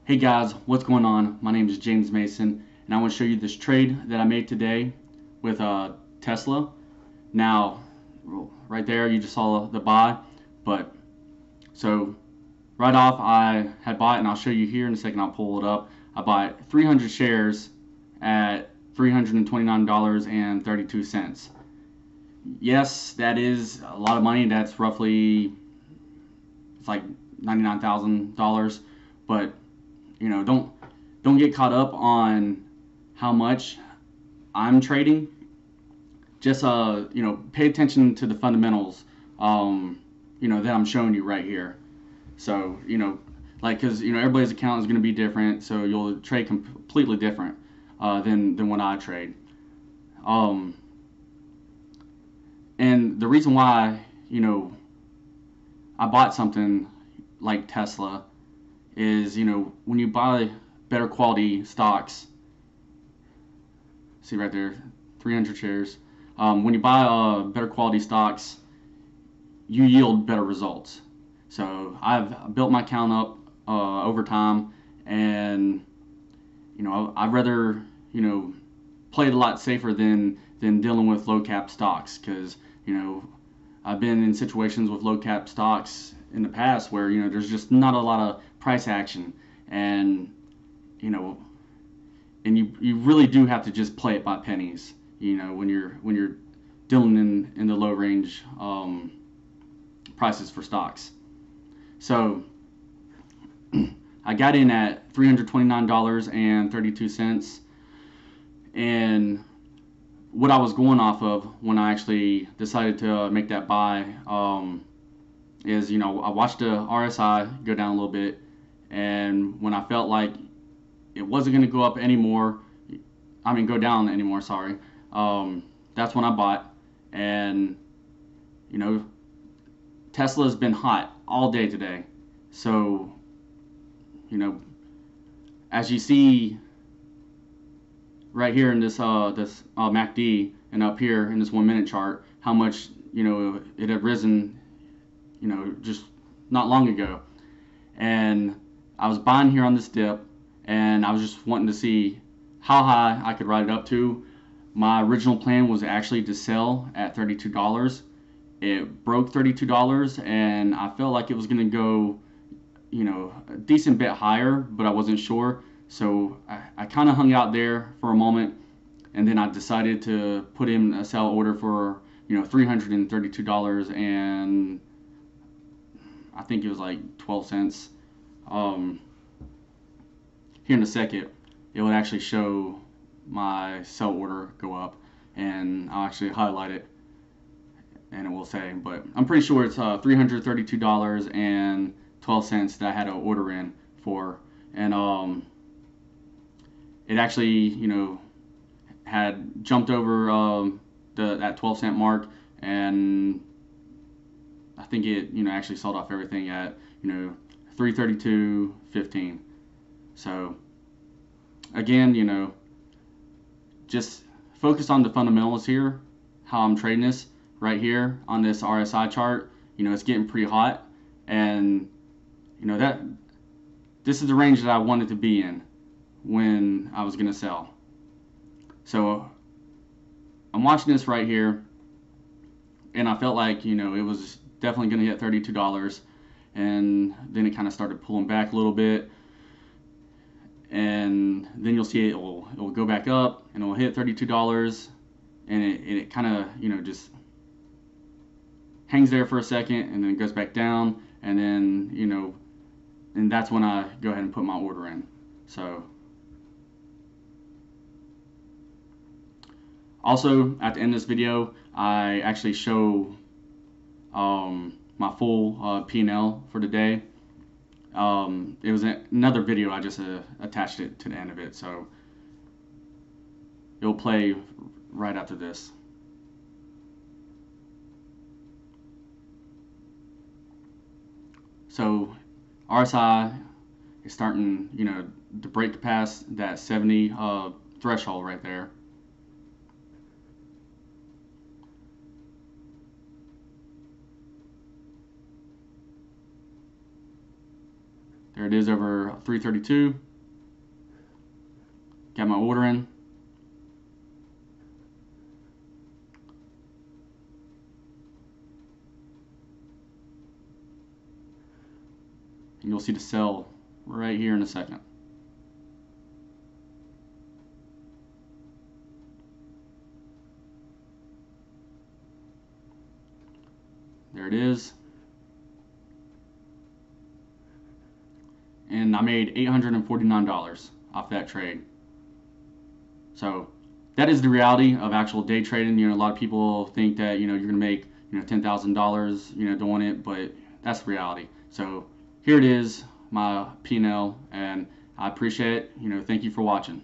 Hey guys, what's going on? My name is James Mason, and I want to show you this trade that I made today with Tesla. Now, right there, you just saw the buy, but so right off, I had bought, and I'll show you here in a second. I'll pull it up. I bought 300 shares at $329.32. Yes, that is a lot of money. That's roughly it's like $99,000, but don't get caught up on how much I'm trading. Just pay attention to the fundamentals that I'm showing you right here. So because everybody's account is going to be different, so you'll trade completely different than what I trade. And the reason why I bought something like Tesla is when you buy better quality stocks, see right there, 300 shares. When you buy better quality stocks, you yield better results. So I've built my account up over time, and I'd rather play it a lot safer than dealing with low cap stocks, because I've been in situations with low cap stocks in the past where there's just not a lot of price action, and you really do have to just play it by pennies when you're dealing in the low range prices for stocks. So I got in at $329.32, and what I was going off of when I actually decided to make that buy is I watched the RSI go down a little bit, and when I felt like it wasn't going to go up anymore, go down anymore, sorry, that's when I bought. And Tesla's been hot all day today, so as you see right here in this MACD, and up here in this 1 minute chart, how much it had risen just not long ago. And I was buying here on this dip, and I was just wanting to see how high I could ride it up to. My original plan was actually to sell at $32. It broke $32, and I felt like it was going to go a decent bit higher, but I wasn't sure. So I kind of hung out there for a moment, and then I decided to put in a sell order for $332, and I think it was like 12 cents. Here in a second, it would actually show my sell order go up, and I'll actually highlight it, and it will say, but I'm pretty sure it's $332.12 that I had an order in for. And it actually had jumped over that 12 cent mark, and I think it actually sold off everything at $332.15. So again, just focus on the fundamentals here, how I'm trading this right here on this RSI chart. It's getting pretty hot, and that this is the range that I wanted to be in when I was going to sell. So I'm watching this right here, and I felt like it was definitely going to hit $32, and then it kind of started pulling back a little bit, and then you'll see it will go back up, and it will hit $32, and it kind of just hangs there for a second, and then it goes back down, and then and that's when I go ahead and put my order in. So also, at the end of this video, I actually show my full P&L for the day. It was another video, I just attached it to the end of it, so it'll play right after this. So RSI is starting to break past that 70 threshold right there. There it is over 332. Got my order in. And you'll see the sell right here in a second. There it is. And I made $849 off that trade. So that is the reality of actual day trading. A lot of people think that you're gonna make $10,000 doing it, but that's the reality. So here it is, my P&L, and I appreciate it. Thank you for watching.